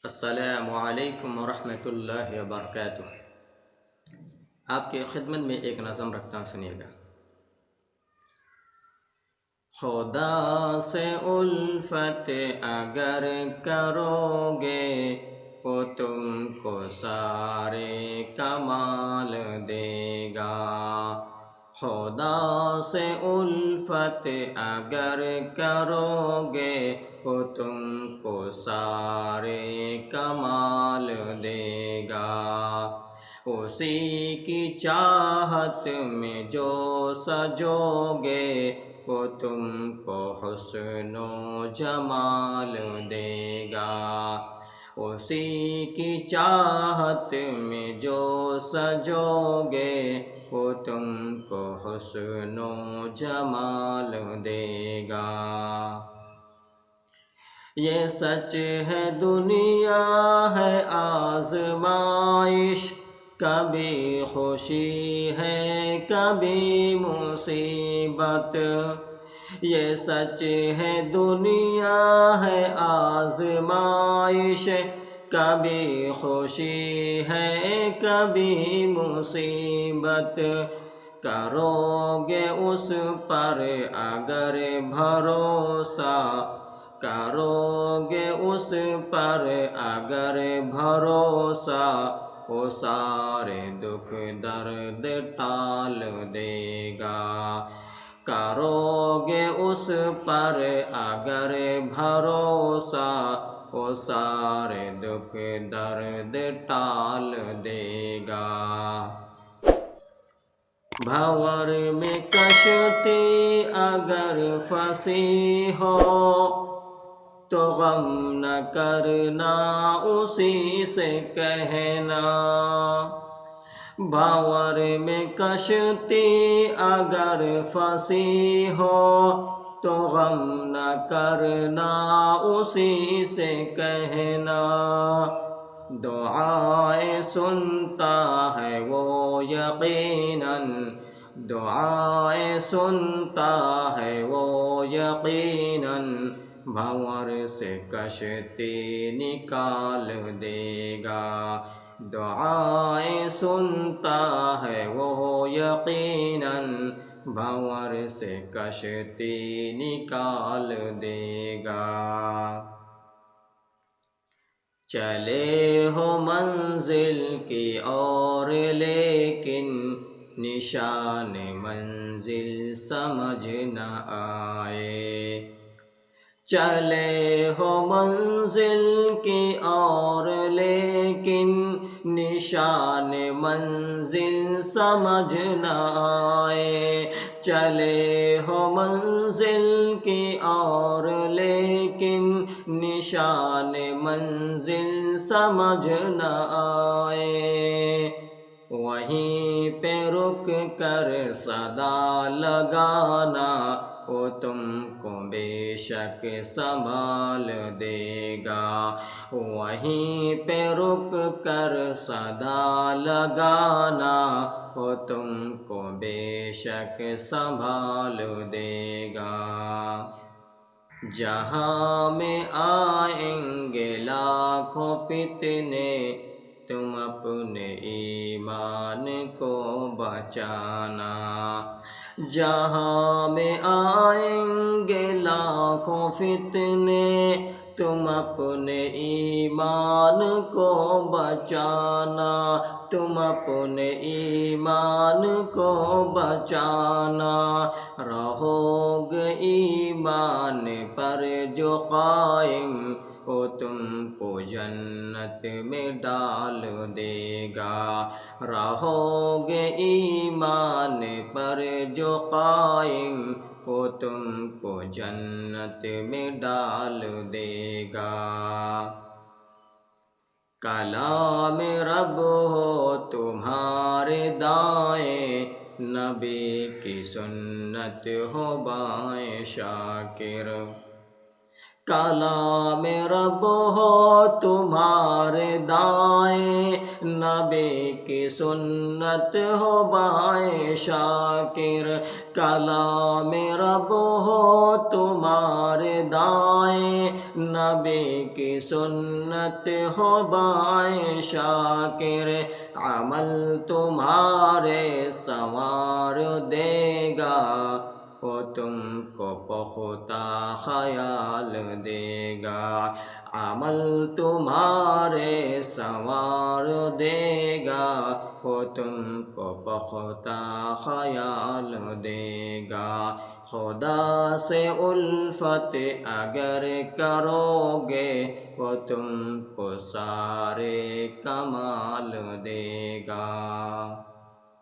السلام علیکم ورحمۃ اللہ وبرکاتہ۔ آپ کی خدمت میں ایک نظم رکھتا ہوں، سنیے گا۔ خدا سے الفت اگر کرو گے وہ تم کو سارے کمال دے گا۔ خدا سے الفت اگر کرو گے وہ تم کو سارے کمال دے گا۔ اسی کی چاہت میں جو سجو گے وہ تم کو حسن و جمال دے گا۔ اسی کی چاہت میں جو سجو گے وہ تم کو حسن و جمال دے گا۔ یہ سچ ہے دنیا ہے آزمائش، کبھی خوشی ہے کبھی مصیبت۔ یہ سچ ہے دنیا ہے آزمائش، کبھی خوشی ہے کبھی مصیبت۔ کرو گے اس پر اگر بھروسہ، کرو گے اس پر اگر بھروسہ، وہ سارے دکھ درد ٹال دے گا۔ کرو گے اس پر اگر بھروسہ، وہ سارے دکھ درد ٹال دے گا۔ بھنور میں کشتی اگر پھنسی ہو تو غم نہ کرنا اسی سے کہنا۔ بھنور میں کشتی اگر پھنسی ہو تو غم نہ کرنا اسی سے کہنا۔ دعائیں سنتا ہے وہ یقیناً، دعائیں سنتا ہے وہ یقیناً، بھنور سے کشتی نکال دے گا۔ دعائیں سنتا ہے وہ یقیناً، بھنور سے کشتی نکال دے گا۔ چلے ہو منزل کی اور لیکن نشان منزل سمجھ نہ آئے۔ چلے ہو منزل کی اور لیکن نشان منزل سمجھ نہ آئے۔ چلے ہو منزل کی اور لیکن نشان منزل سمجھ نہ آئے۔ وہیں پہ رک کر صدا لگانا وہ تم کو بے شک سنبھال دے گا۔ وہیں پہ رک کر صدا لگانا وہ تم کو بے شک سنبھال دے گا۔ جہاں میں آئیں گے لاکھوں فتنے تم اپنے ایمان کو بچانا۔ جہاں میں آئیں گے لاکھوں فتنے تم اپنے ایمان کو بچانا۔ تم اپنے ایمان کو بچانا۔ رہو گے ایمان پر جو قائم وہ تم کو جنت میں ڈال دے گا۔ رہو گے ایمان پر جو قائم وہ تم کو جنت میں ڈال دے گا۔ کلام رب ہو تمہارے دائیں، نبی کی سنت ہو بائیں شاکر۔ کلام رب ہو تمہارے دائیں، نبی کی سنت ہو بائیں شاکر، کلام رب ہو تمہارے دائیں، نبی کی سنت ہو بائیں شاکر، عمل تمہارے سنوار دے گا، وہ تم کو پختہ خیال دے گا، عمل تمہارے سنوار دے گا، وہ تم کو پختہ خیال دے گا، خدا سے الفت اگر کرو گے، وہ تم کو سارے کمال دے گا۔